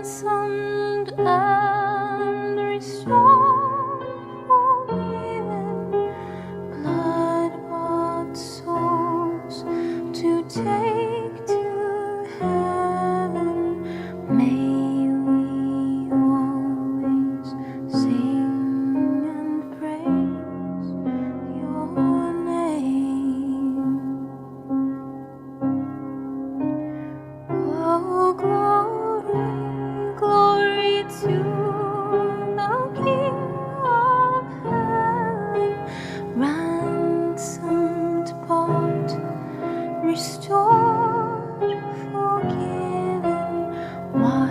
ransomed and restored, forgiven, blood-bought souls to take to heaven. May we always sing and praise your name. Oh, glory, glory to the King of heaven, ransomed, bought, restored, forgiven. Why